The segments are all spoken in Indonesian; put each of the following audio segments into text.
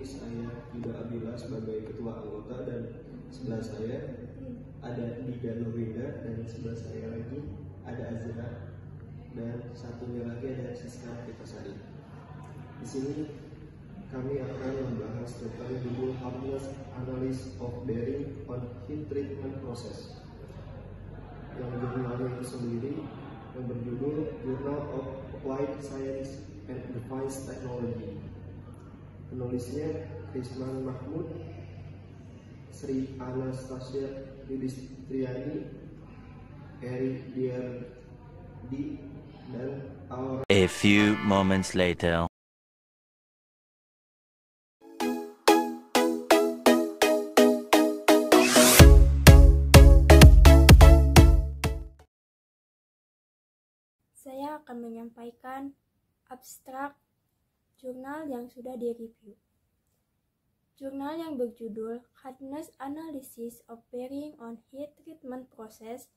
saya Yuda Abdillah sebagai ketua anggota, dan sebelah saya ada Dida Nurwida, dan sebelah saya lagi ada Azra, dan satunya lagi ada Siska Pitasari. Di sini kami akan membahas tentang judul Hardness Analysis of Bearing on Heat Treatment Process, yang jurnalnya itu sendiri yang berjudul Journal of Applied Science and Advanced Technology. Penulisnya Krisman Mahmud, Sri Anastasia Yudistriani, Eric Diardi, dan Aura. A few moments later. Saya akan menyampaikan abstrak jurnal yang sudah direview. Jurnal yang berjudul Hardness Analysis of Bearing on Heat Treatment Process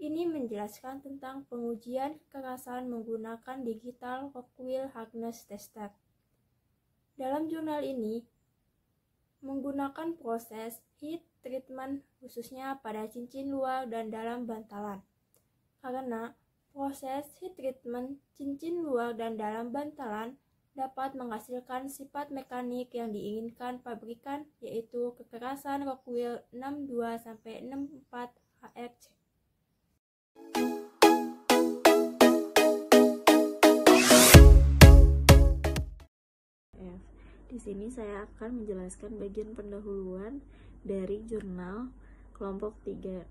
ini menjelaskan tentang pengujian kekerasan menggunakan Digital Rockwell Hardness Tester. Dalam jurnal ini, menggunakan proses heat treatment khususnya pada cincin luar dan dalam bantalan. Karena proses heat treatment cincin luar dan dalam bantalan dapat menghasilkan sifat mekanik yang diinginkan pabrikan, yaitu kekerasan Rockwell 62-64 HRC. Di sini saya akan menjelaskan bagian pendahuluan dari jurnal kelompok 3.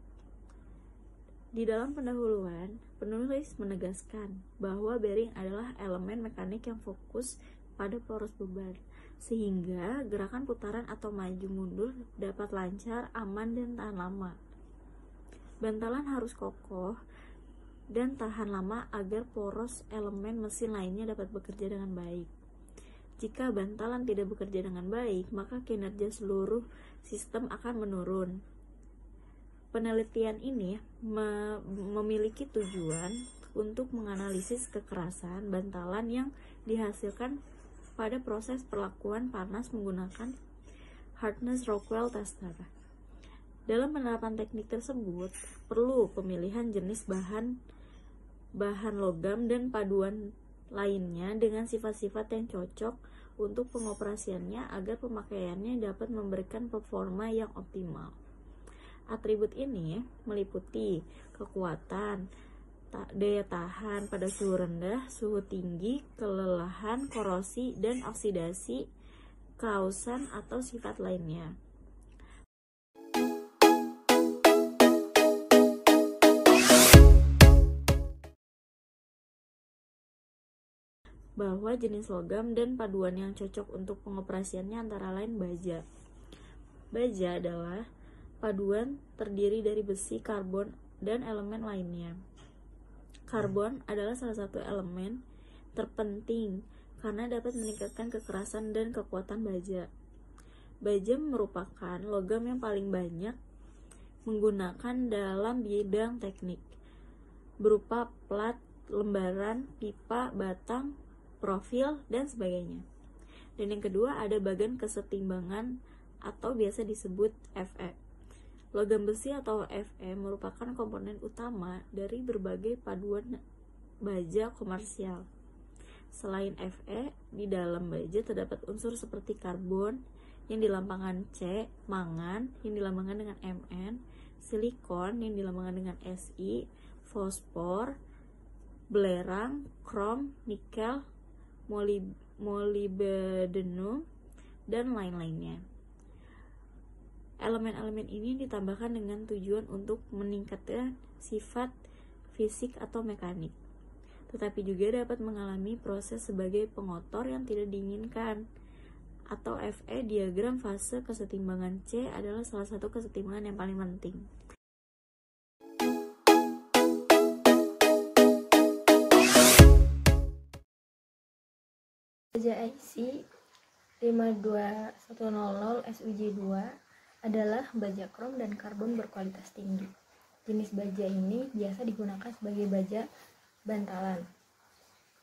Di dalam pendahuluan, penulis menegaskan bahwa bearing adalah elemen mekanik yang fokus pada poros beban, sehingga gerakan putaran atau maju mundur dapat lancar, aman, dan tahan lama. Bantalan harus kokoh dan tahan lama agar poros elemen mesin lainnya dapat bekerja dengan baik. Jika bantalan tidak bekerja dengan baik, maka kinerja seluruh sistem akan menurun. Penelitian ini memiliki tujuan untuk menganalisis kekerasan bantalan yang dihasilkan pada proses perlakuan panas menggunakan Hardness Rockwell Tester. Dalam penerapan teknik tersebut, perlu pemilihan jenis bahan logam dan paduan lainnya dengan sifat-sifat yang cocok untuk pengoperasiannya agar pemakaiannya dapat memberikan performa yang optimal. Atribut ini meliputi kekuatan, daya tahan pada suhu rendah, suhu tinggi, kelelahan, korosi, dan oksidasi, kausan atau sifat lainnya. Bahwa jenis logam dan paduan yang cocok untuk pengoperasiannya antara lain baja. Baja adalah paduan terdiri dari besi, karbon, dan elemen lainnya. Karbon adalah salah satu elemen terpenting karena dapat meningkatkan kekerasan dan kekuatan baja. Baja merupakan logam yang paling banyak menggunakan dalam bidang teknik, berupa plat, lembaran, pipa, batang, profil, dan sebagainya. Dan yang kedua ada bagan kesetimbangan atau biasa disebut Fe. Logam besi atau Fe merupakan komponen utama dari berbagai paduan baja komersial. Selain Fe, di dalam baja terdapat unsur seperti karbon yang dilambangkan C, mangan yang dilambangkan dengan Mn, silikon yang dilambangkan dengan Si, fosfor, belerang, krom, nikel, molybdenum, dan lain-lainnya. Elemen-elemen ini ditambahkan dengan tujuan untuk meningkatkan sifat fisik atau mekanik, tetapi juga dapat mengalami proses sebagai pengotor yang tidak diinginkan. Atau Fe, diagram fase kesetimbangan C adalah salah satu kesetimbangan yang paling penting. Baja IC 52100 SUJ2 adalah baja krom dan karbon berkualitas tinggi. Jenis baja ini biasa digunakan sebagai baja bantalan.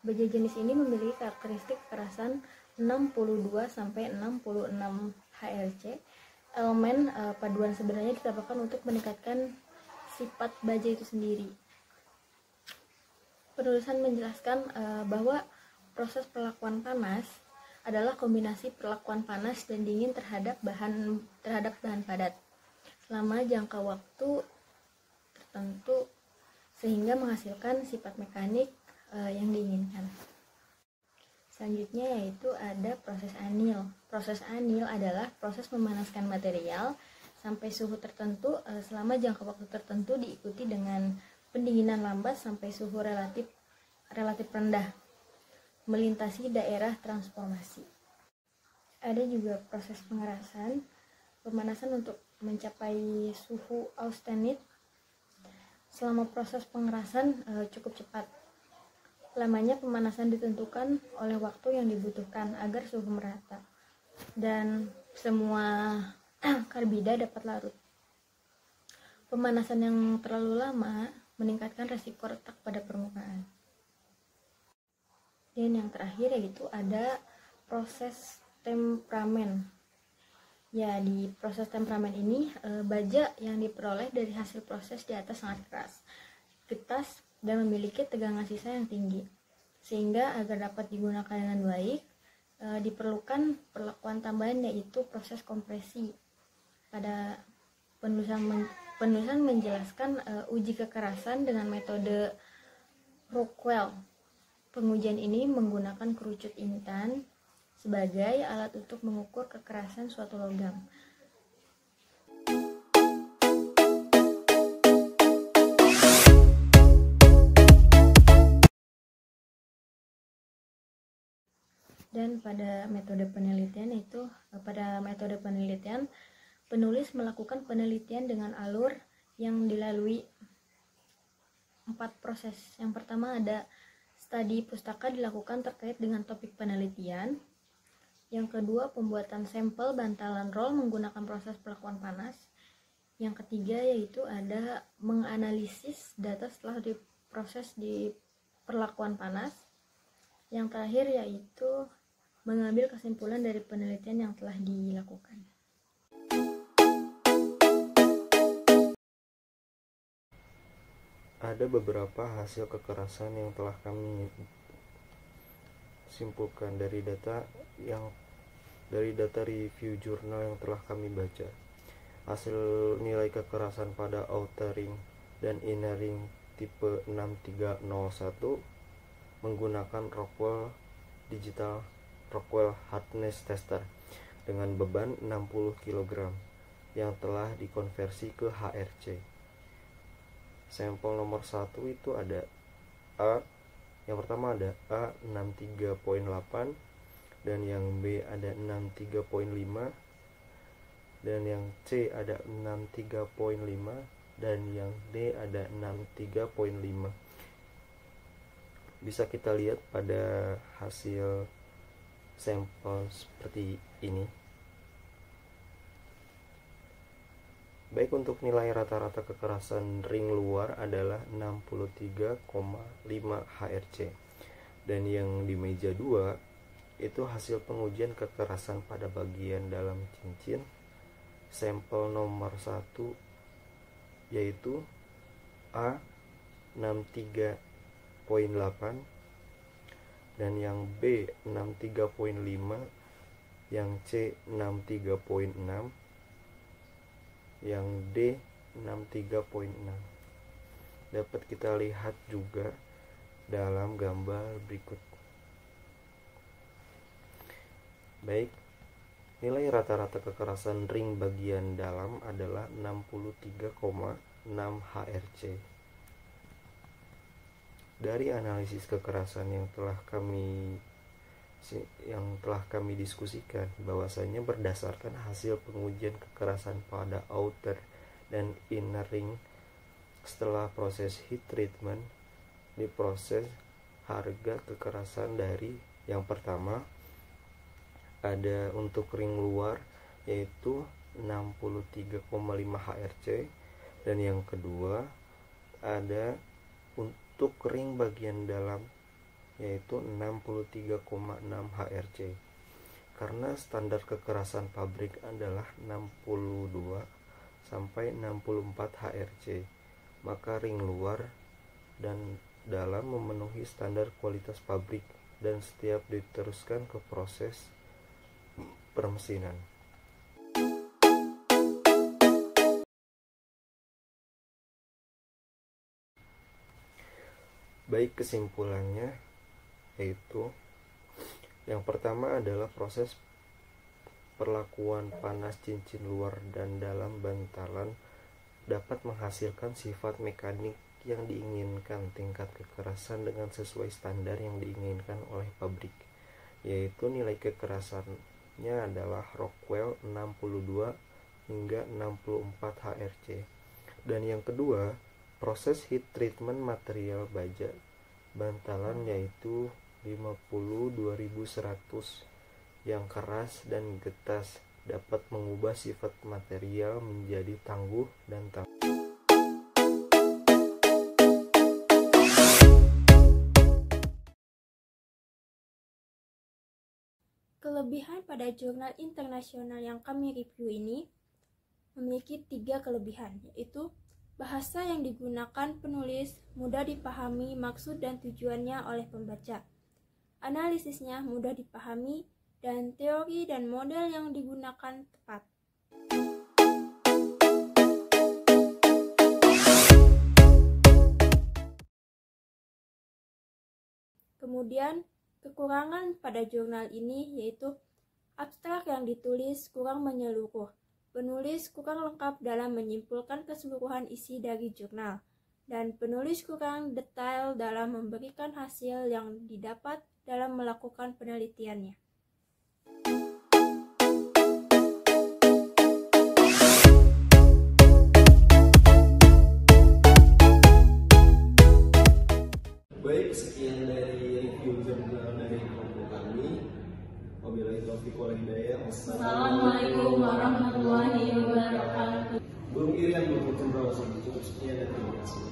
Baja jenis ini memiliki karakteristik kekerasan 62 sampai 66 HRC. Elemen paduan sebenarnya ditambahkan untuk meningkatkan sifat baja itu sendiri. Penulisan menjelaskan bahwa proses perlakuan panas adalah kombinasi perlakuan panas dan dingin terhadap bahan padat selama jangka waktu tertentu sehingga menghasilkan sifat mekanik yang diinginkan. Selanjutnya yaitu ada proses anil. Proses anil adalah proses memanaskan material sampai suhu tertentu selama jangka waktu tertentu diikuti dengan pendinginan lambat sampai suhu relatif rendah melintasi daerah transformasi. Ada juga proses pengerasan, pemanasan untuk mencapai suhu austenit. Selama proses pengerasan cukup cepat. Lamanya pemanasan ditentukan oleh waktu yang dibutuhkan agar suhu merata dan semua karbida dapat larut. Pemanasan yang terlalu lama meningkatkan resiko retak pada permukaan. Dan yang terakhir yaitu ada proses temperamen. Ya, di proses temperamen ini baja yang diperoleh dari hasil proses di atas sangat keras, getas, dan memiliki tegangan sisa yang tinggi. Sehingga agar dapat digunakan dengan baik, diperlukan perlakuan tambahan yaitu proses kompresi. Pada penulisan menjelaskan uji kekerasan dengan metode Rockwell. Pengujian ini menggunakan kerucut intan sebagai alat untuk mengukur kekerasan suatu logam. Dan pada metode penelitian penulis melakukan penelitian dengan alur yang dilalui 4 proses. Yang pertama ada studi pustaka dilakukan terkait dengan topik penelitian. Yang kedua, pembuatan sampel bantalan roll menggunakan proses perlakuan panas. Yang ketiga yaitu ada menganalisis data setelah diproses di perlakuan panas. Yang terakhir yaitu mengambil kesimpulan dari penelitian yang telah dilakukan. Ada beberapa hasil kekerasan yang telah kami simpulkan dari data review jurnal yang telah kami baca. Hasil nilai kekerasan pada outer ring dan inner ring tipe 6301 menggunakan Rockwell Digital Rockwell Hardness Tester dengan beban 60 kg yang telah dikonversi ke HRC. Sampel nomor 1 itu ada yang pertama ada A 63.8 dan yang B ada 63.5 dan yang C ada 63.5 dan yang D ada 63.5. Bisa kita lihat pada hasil sampel seperti ini. Baik, untuk nilai rata-rata kekerasan ring luar adalah 63,5 HRC. Dan yang di meja 2 itu hasil pengujian kekerasan pada bagian dalam cincin. Sampel nomor 1 yaitu A 63.8 dan yang B 63.5, yang C 63.6, yang D 63.6. Dapat kita lihat juga dalam gambar berikut. Baik, nilai rata-rata kekerasan ring bagian dalam adalah 63,6 HRC. Dari analisis kekerasan yang telah kami diskusikan, bahwasanya berdasarkan hasil pengujian kekerasan pada outer dan inner ring setelah proses heat treatment, diproses harga kekerasan dari yang pertama ada untuk ring luar yaitu 63,5 HRC dan yang kedua ada untuk ring bagian dalam yaitu 63,6 HRC. karena standar kekerasan pabrik adalah 62 sampai 64 HRC, maka ring luar dan dalam memenuhi standar kualitas pabrik dan setiap diteruskan ke proses permesinan. Baik, kesimpulannya yaitu yang pertama adalah proses perlakuan panas cincin luar dan dalam bantalan dapat menghasilkan sifat mekanik yang diinginkan tingkat kekerasan dengan sesuai standar yang diinginkan oleh pabrik, yaitu nilai kekerasannya adalah Rockwell 62 hingga 64 HRC. Dan yang kedua, proses heat treatment material baja bantalan yaitu 52100 yang keras dan getas dapat mengubah sifat material menjadi tangguh dan Kelebihan pada jurnal internasional yang kami review ini memiliki 3 kelebihan, yaitu bahasa yang digunakan penulis mudah dipahami maksud dan tujuannya oleh pembaca, analisisnya mudah dipahami, dan teori dan model yang digunakan tepat. Kemudian, kekurangan pada jurnal ini yaitu abstrak yang ditulis kurang menyeluruh, penulis kurang lengkap dalam menyimpulkan keseluruhan isi dari jurnal, dan penulis kurang detail dalam memberikan hasil yang didapat dalam melakukan penelitiannya. Baik, sekian dari review jurnal dari kelompok kami. Wabillahi taufiq wal hidayah. Assalamualaikum warahmatullahi wabarakatuh. Belum Irian, belum cukup sekian dan terima kasih.